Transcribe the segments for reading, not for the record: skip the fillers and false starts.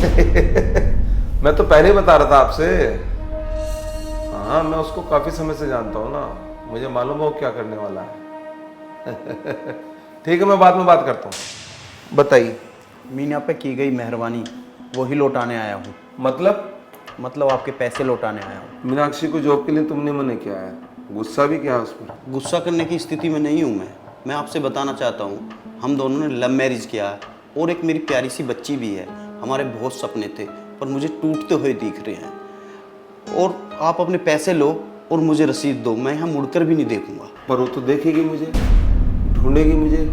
मैं तो पहले ही बता रहा था आपसे। हाँ, मैं उसको काफी समय से जानता हूँ ना, मुझे मालूम है वो क्या करने वाला है। ठीक है, मैं बाद में बात करता हूँ। बताइए। मीना पे की गई मेहरबानी वही लौटाने आया हूँ। मतलब आपके पैसे लौटाने आया हूँ। मीनाक्षी को जॉब के लिए तुमने मना किया है, गुस्सा भी किया उस पर? गुस्सा करने की स्थिति में नहीं हूँ मैं आपसे बताना चाहता हूँ, हम दोनों ने लव मैरिज किया है और एक मेरी प्यारी सी बच्ची भी है। हमारे बहुत सपने थे पर मुझे टूटते हुए दिख रहे हैं, और आप अपने पैसे लो और मुझे रसीद दो, मैं यहाँ मुड़कर भी नहीं देखूंगा। पर वो तो देखेगी मुझे, ढूंढेगी मुझे।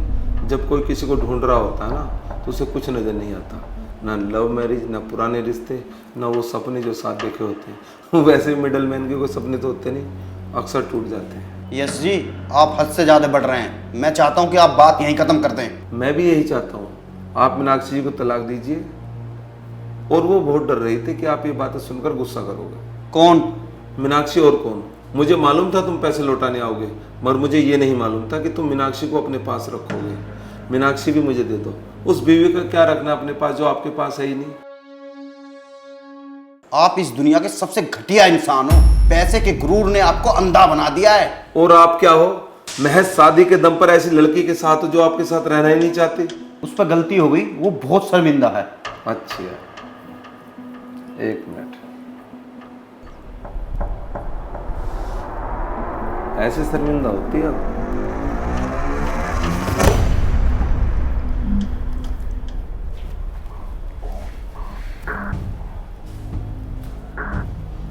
जब कोई किसी को ढूंढ रहा होता है ना, तो उसे कुछ नज़र नहीं आता, ना लव मैरिज, ना पुराने रिश्ते, ना वो सपने जो साथ देखे होते हैं। वैसे मिडल मैन के कोई सपने तो होते नहीं, अक्सर टूट जाते हैं। यस जी, आप हद से ज़्यादा बढ़ रहे हैं। मैं चाहता हूँ कि आप बात यहीं ख़त्म कर दें। मैं भी यही चाहता हूँ, आप मीनाक्षी जी को तलाक दीजिए। और वो बहुत डर रही थी कि आप ये बातें सुनकर गुस्सा करोगे। कौन? मीनाक्षी और कौन? मुझे मालूम था तुम पैसे लौटाने आओगे, मगर मुझे ये नहीं मालूम था कि तुम मीनाक्षी को अपने पास रखोगे। मीनाक्षी भी मुझे दे दो, उस बीवी का क्या रखना अपने पास जो आपके पास है ही नहीं। आप इस दुनिया के सबसे घटिया इंसान हो। पैसे के गुरूर ने आपको अंधा बना दिया है। और आप क्या हो? महज शादी के दम पर ऐसी लड़की के साथ हो जो आपके साथ रहना ही नहीं चाहती। उस पर गलती हो गई, वो बहुत शर्मिंदा है। अच्छा, एक मिनट। ऐसे शर्मिंदा होती है?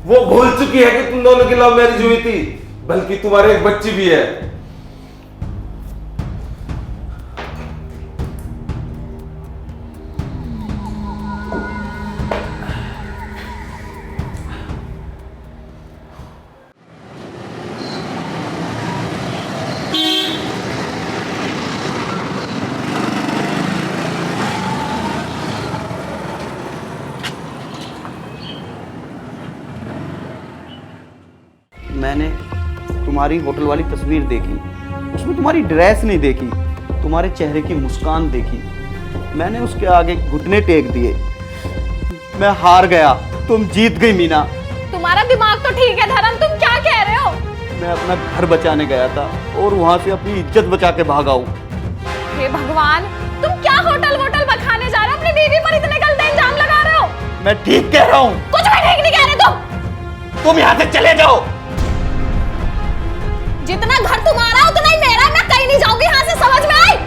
वो भूल चुकी है कि तुम दोनों की लव मैरिज हुई थी, बल्कि तुम्हारे एक बच्ची भी है। मैंने तुम्हारी होटल वाली तस्वीर देखी, उसमें तुम्हारी ड्रेस नहीं देखी, तुम्हारे चेहरे की मुस्कान देखी। मैंने उसके आगे घुटने टेक दिए। मैं हार गया, तुम जीत गई मीना। तुम्हारा दिमाग तो ठीक है धर्म, तुम क्या कह रहे हो? मैं अपना घर बचाने गया था और वहां से अपनी इज्जत बचा के भागा हूं। हे भगवान, तुम क्या होटल वोटल बखाने जा रहे हो? अपनी बीवी पर इतने गलत इल्जाम लगा रहे हो। मैं ठीक कह रहा हूं। कुछ भी ठीक नहीं कह रहे तुम यहां से चले जाओ। जितना घर तुम्हारा उतना ही मेरा, मैं कहीं नहीं जाऊंगी यहाँ से, समझ में आई?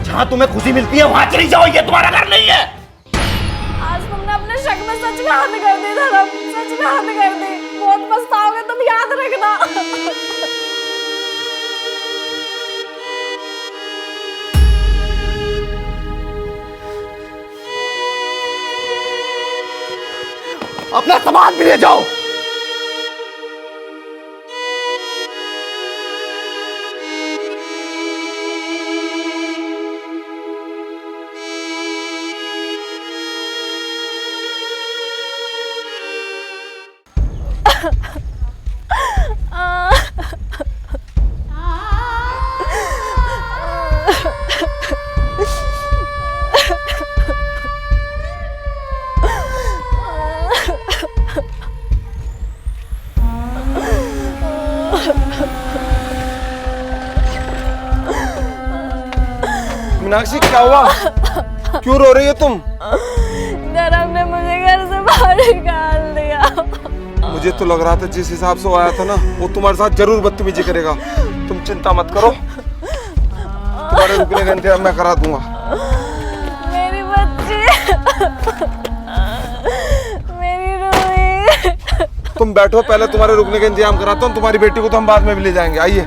जहां तुम्हें खुशी मिलती है वहां चली जाओ, ये तुम्हारा घर नहीं है। आज तुमने अपने शक में सच में हद कर दी धर्म, सच में हद कर दी। बहुत पछताओगे तुम, याद रखना। अपना सामान भी ले जाओ। मीनाक्षी, क्या हुआ? क्यों रो रही हो तुम? धर्म ने मुझे घर से बाहर निकाल दिया। मुझे तो लग रहा था जिस हिसाब से वो आया था ना, वो तुम्हारे साथ जरूर बदतमीजी करेगा। तुम चिंता मत करो, तुम्हारे रुकने का इंतजाम मैं करा दूंगा। मेरी बच्ची, मेरी रूही। तुम बैठो, पहले तुम्हारे रुकने का इंतजाम कराता हूँ। तुम्हारी बेटी को तो हम बाद में भी ले जाएंगे। आइए।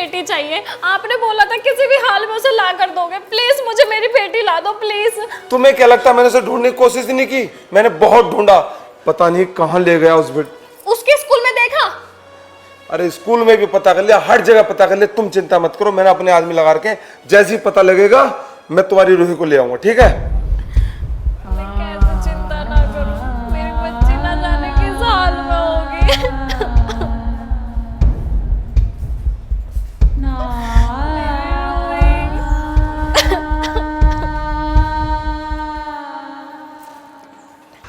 बेटी चाहिए। आपने बोला था किसी भी हाल में उसे ला कर दोगे। प्लीज मुझे मेरी बेटी ला दो प्लीज। तुम्हें क्या लगता है मैंने उसे ढूंढने की कोशिश ही नहीं की? मैंने बहुत ढूंढा, पता नहीं कहाँ ले गया उस बेटे। उसके स्कूल में देखा? अरे स्कूल में भी पता कर लिया, हर जगह पता कर लिया। तुम चिंता मत करो, मैंने अपने आदमी लगा के जैसे ही पता लगेगा मैं तुम्हारी रूही को ले आऊंगा, ठीक है? मैं कैसे चिंता ना करूं, मेरी बच्ची ना जाने किस हाल में होगी।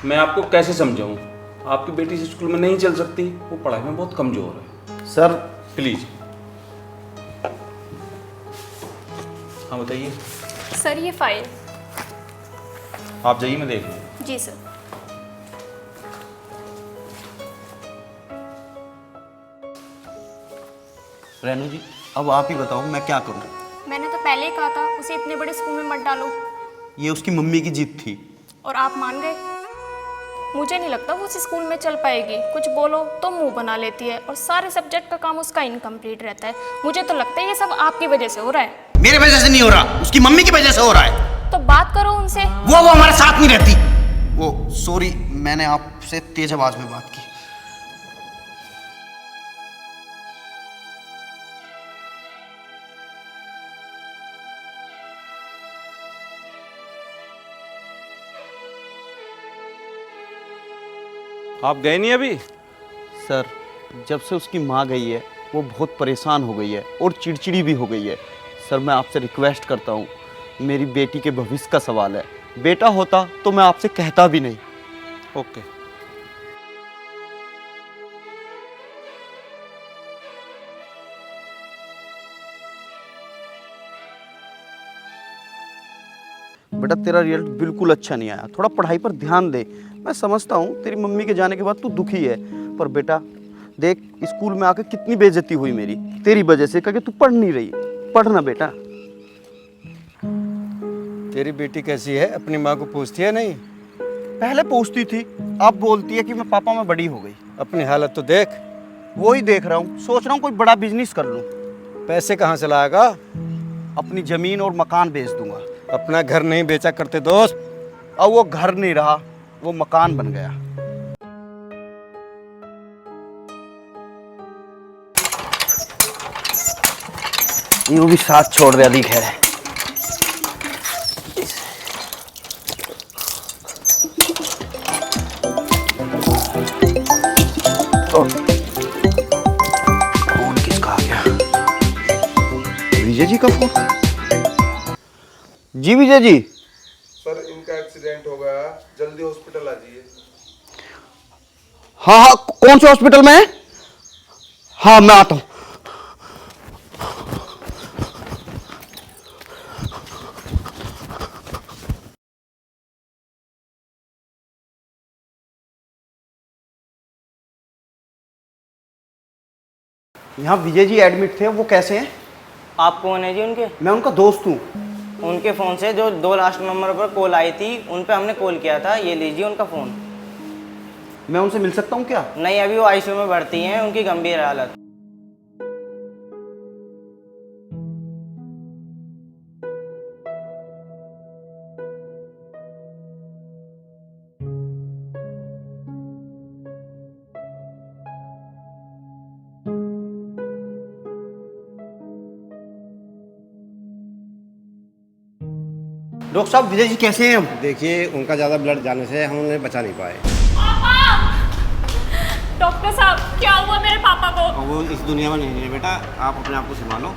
मैं आपको कैसे समझाऊं? आपकी बेटी इस स्कूल में नहीं चल सकती, वो पढ़ाई में बहुत कमजोर है। Sir please. हाँ बताइए। सर ये फाइल। आप जाइए, मैं देख लूँ। जी सर। रेनू जी, अब आप ही बताओ मैं क्या करूं? मैंने तो पहले ही कहा था उसे इतने बड़े स्कूल में मत डालो। ये उसकी मम्मी की जिद थी। और आप मान गए? मुझे नहीं लगता वो उस स्कूल में चल पाएगी। कुछ बोलो तो मुंह बना लेती है और सारे सब्जेक्ट का काम उसका इनकम्प्लीट रहता है। मुझे तो लगता है ये सब आपकी वजह से हो रहा है। मेरे वजह से नहीं हो रहा, उसकी मम्मी की वजह से हो रहा है। तो बात करो उनसे। वो हमारे साथ नहीं रहती। वो सॉरी, मैंने आपसे तेज आवाज में बात की। आप गए नहीं अभी? सर, जब से उसकी माँ गई है वो बहुत परेशान हो गई है और चिड़चिड़ी भी हो गई है। सर मैं आपसे रिक्वेस्ट करता हूँ, मेरी बेटी के भविष्य का सवाल है। बेटा होता तो मैं आपसे कहता भी नहीं। ओके। बेटा तेरा रिजल्ट बिल्कुल अच्छा नहीं आया, थोड़ा पढ़ाई पर ध्यान दे। मैं समझता हूँ तेरी मम्मी के जाने के बाद तू दुखी है, पर बेटा देख स्कूल में आकर कितनी बेइज्जती हुई मेरी तेरी वजह से, क्योंकि तू पढ़ नहीं रही। पढ़ना बेटा। तेरी बेटी कैसी है? अपनी माँ को पूछती है नहीं? पहले पूछती थी, अब बोलती है कि मैं पापा में बड़ी हो गई। अपनी हालत तो देख। वो ही देख रहा हूँ, सोच रहा हूँ कोई बड़ा बिजनेस कर लूँ। पैसे कहाँ से लाएगा? अपनी जमीन और मकान बेच दूंगा। अपना घर नहीं बेचा करते दोस्त। अब वो घर नहीं रहा, वो मकान बन गया। ये वो भी साथ छोड़ दिया दिख है। फोन किसका आ गया? विजय जी का फोन। जी विजय जी। सर इनका एक्सीडेंट हो गया, जल्दी हॉस्पिटल आ जाइए। हाँ हाँ, कौन से हॉस्पिटल में है? हाँ मैं आता हूं। यहाँ विजय जी एडमिट थे, वो कैसे हैं? आप कौन है जी उनके? मैं उनका दोस्त हूँ। उनके फ़ोन से जो 2 लास्ट नंबर पर कॉल आई थी उन पे हमने कॉल किया था। ये लीजिए उनका फ़ोन। मैं उनसे मिल सकता हूँ क्या? नहीं, अभी वो आईसीयू में भर्ती हैं, उनकी गंभीर हालत। डॉक्टर साहब विजय जी कैसे हैं? हम देखिए, उनका ज़्यादा ब्लड जाने से हम उन्हें बचा नहीं पाए। डॉक्टर साहब क्या हुआ मेरे पापा को? और वो इस दुनिया में नहीं है बेटा, आप अपने आप को संभालो।